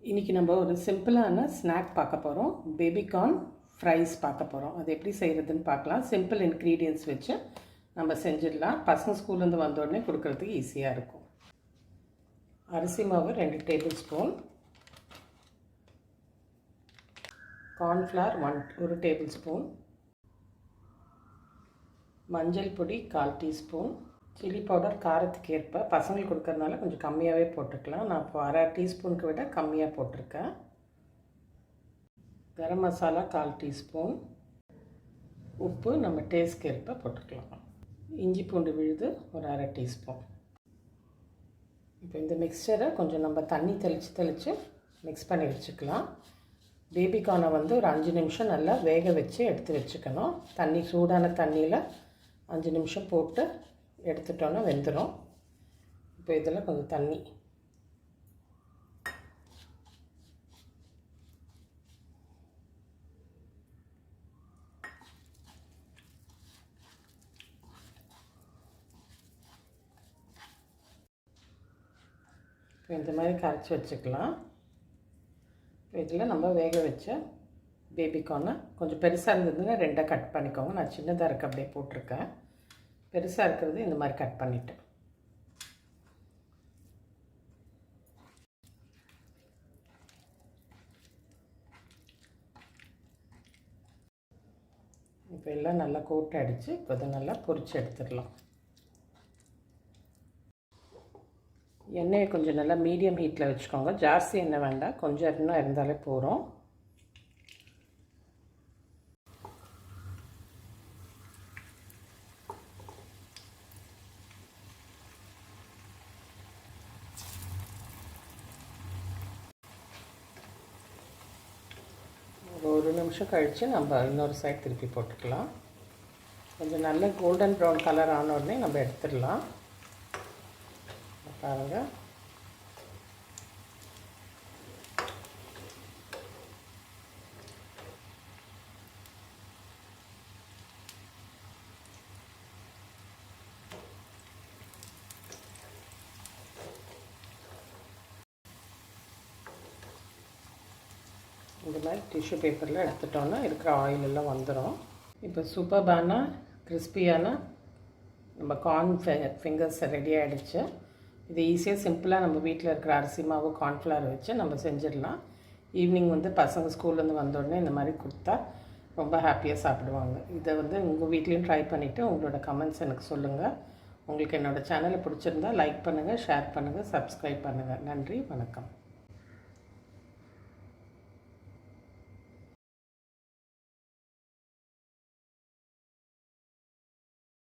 இன்றைக்கி நம்ம ஒரு சிம்பிளான ஸ்நாக் பார்க்க போகிறோம். பேபிகார்ன் ஃப்ரைஸ் பார்க்க போகிறோம். அது எப்படி செய்கிறதுன்னு பார்க்கலாம். சிம்பிள் இன்க்ரீடியன்ட்ஸ் வச்சு நம்ம செஞ்சிடலாம். பசங்க ஸ்கூல்லேருந்து வந்தோடனே கொடுக்குறதுக்கு ஈஸியாக இருக்கும். அரிசி மாவு 2 table spoon, cornflour 1 table spoon, மஞ்சள் பொடி 1/4 டீஸ்பூன், சில்லி பவுடர் காரத்துக்கு ஏற்ப, பசங்களுக்கு கொடுக்கறதுனால கொஞ்சம் கம்மியாகவே போட்டுக்கலாம். நான் இப்போ 1/2 டீஸ்பூனுக்கு விட கம்மியாக போட்டிருக்கேன். கரம் மசாலா 1/4 டீஸ்பூன், உப்பு நம்ம டேஸ்ட்க்கு ஏற்ப போட்டுக்கலாம். இஞ்சி பூண்டு விழுது ஒரு 1/2 டீஸ்பூன். இப்போ இந்த மிக்சரை கொஞ்சம் நம்ம தண்ணி தெளித்து மிக்ஸ் பண்ணி வச்சுக்கலாம். பேபிகார்னை வந்து ஒரு 5 நிமிஷம் நல்லா வேக வச்சு எடுத்து வச்சுக்கணும். சூடான தண்ணியில் 5 நிமிஷம் போட்டு எடுத்துட்டோன்னா வெந்துடும். இப்போ இதில் கொஞ்சம் தண்ணி இப்போ இந்த மாதிரி கரைச்சி வச்சுக்கலாம். இதில் நம்ம வேக வச்ச பேபிகார்னை கொஞ்சம் பெருசாக இருந்ததுன்னா 2 கட் பண்ணிக்கோங்க. நான் சின்னதாக இருக்க அப்படியே போட்டிருக்கேன். பெருசாக இருக்கிறது இந்த மாதிரி கட் பண்ணிவிட்டேன். இப்போ எல்லாம் நல்லா கோட்டை அடித்து இப்போ இதை நல்லா பொரித்து எடுத்துடலாம். எண்ணெயை கொஞ்சம் நல்லா மீடியம் ஹீட்டில் வச்சுக்கோங்க. ஜாஸ்தி எண்ணெய் வேண்டாம், கொஞ்சம் எண்ணெய் இருந்தாலே போகிறோம். ஒரு நிமிஷம் கழித்து நம்ம இன்னொரு சைட் திருப்பி போட்டுக்கலாம். கொஞ்சம் நல்ல கோல்டன் ப்ரௌன் கலர் ஆன உடனே நம்ம எடுத்துடலாம். பாருங்கள், இந்த மாதிரி டிஷ்யூ பேப்பரில் எடுத்துட்டோன்னா இருக்கிற ஆயில் எல்லாம் வந்துடும். இப்போ சூப்பர்பான கிறிஸ்பியான நம்ம கார்ன் ஃபிங்கர்ஸ் ரெடி ஆகிடுச்சு. இது ஈஸியாக சிம்பிளாக நம்ம வீட்டில் இருக்கிற அரிசி மாவு கார்ன்ஃப்ளவர் வச்சு நம்ம செஞ்சிடலாம். ஈவினிங் வந்து பசங்க ஸ்கூல்லேருந்து வந்தோடனே இந்த மாதிரி கொடுத்தா ரொம்ப ஹாப்பியாக சாப்பிடுவாங்க. இதை வந்து உங்கள் வீட்லேயும் ட்ரை பண்ணிவிட்டு உங்களோட கமெண்ட்ஸ் எனக்கு சொல்லுங்கள். உங்களுக்கு என்னோடய சேனலை பிடிச்சிருந்தால் லைக் பண்ணுங்கள், ஷேர் பண்ணுங்கள், சப்ஸ்கிரைப் பண்ணுங்கள். நன்றி, வணக்கம்.